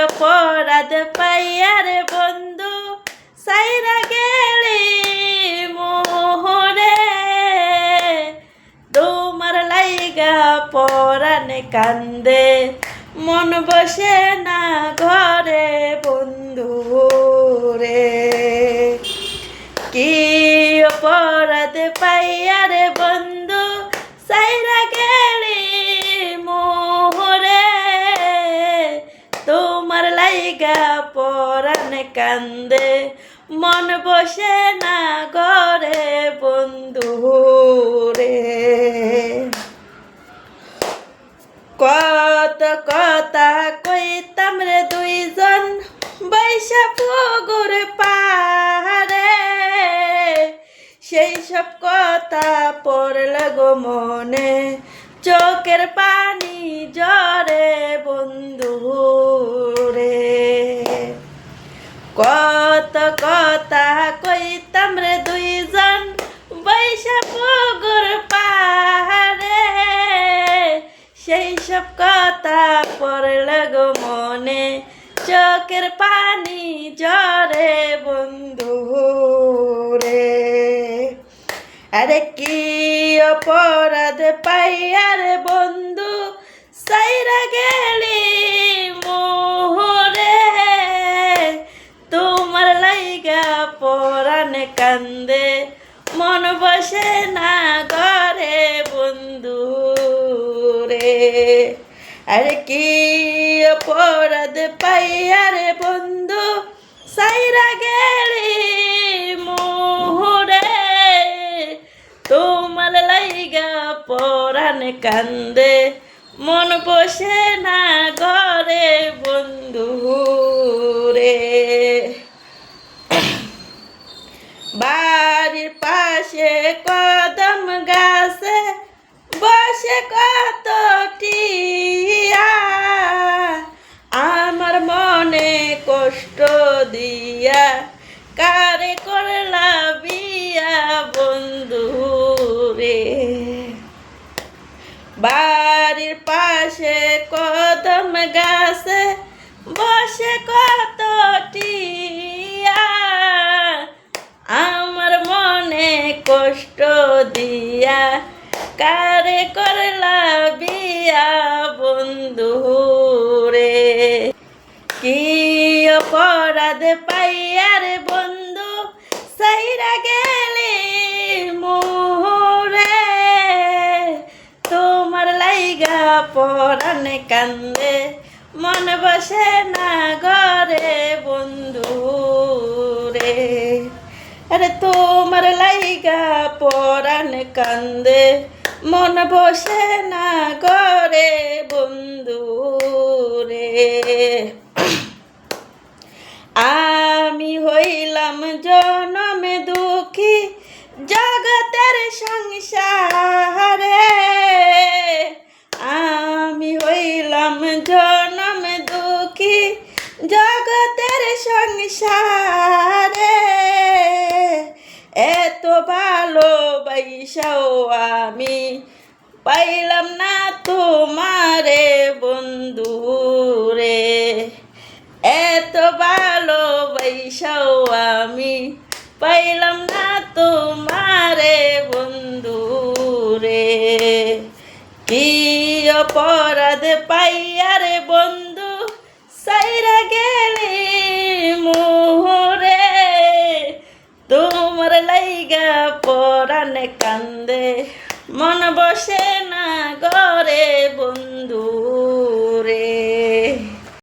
অপরাধ পাইয়ারে বন্ধু সাইরা গেলি মোহরে, তোমার লাইগা পরাণে কান্দে মন বসে না ঘরে বন্ধু রে। কি অপরাধ পাইয়ারে বন্ধু সাইরা গেলি মোহরে, তোমার লাইগা পরাণে কান্দে মন বসে না ঘরে বন্ধু রে। কত কথা কইতাম রে দুইজন বৈশা পুকুর পাহাড়ে, সেই সব কথা পড়ল গো মনে চোখের পানি ঝরে বন্ধু রে। কত কথা কইতাম রে দুইজন বৈশা পুকুর পাহাড়ে, সেই সব কথা পড়ল গো মনে চোখের পানি ঝরে বন্ধু রে। আরে কি অপরাধ পাইয়ারে বন্ধু সাইরা গেলি মোহরে, তোমার লাইগা পরাণে কান্দে মন বসে না ঘরে বন্ধু রে। আরে কি অপরাধ পাইয়ারে বন্ধু সাইরা গেলি মোহরে, তোমার লাইগা পরাণে কান্দে মন বসে না ঘরে বন্ধু রে। বাড়ির পাশে কদম গাছে বসে কত টিয়া, আমার মনে কষ্ট দিয়া কারে করলা বিয়া বন্ধু রে। বাড়ির পাশে কদম গাছে বসে কত টিয়া, আমার মনে কষ্ট দিয়া কারে করলা বিয়া বন্ধু রে। কি অপরাধ পাইয়ারে বন্ধু সাইরা গেলি মোহরে, তোমার লাইগা পরাণে কান্দে মন বসে না ঘরে বন্ধু রে। আরে তোমার লাইগা পরাণে কান্দে মন বসে না ঘরে বন্ধু রে। আমি হইলাম জনমে দুঃখী জগতের সংসারে, আমি হইলাম জনমে দুঃখী জগতের সংসারে, এত ভালোবাসাও আমি পাইলাম না তোমারে বন্ধু রে। এত ভালোবাসাও আমি পাইলাম না তোমারে বন্ধু রে। কি অপরাধ পাইয়ারে বন্ধু সাইরা গেলি মোহরে, তোমার লাইগা পরাণে কান্দে মন বসে না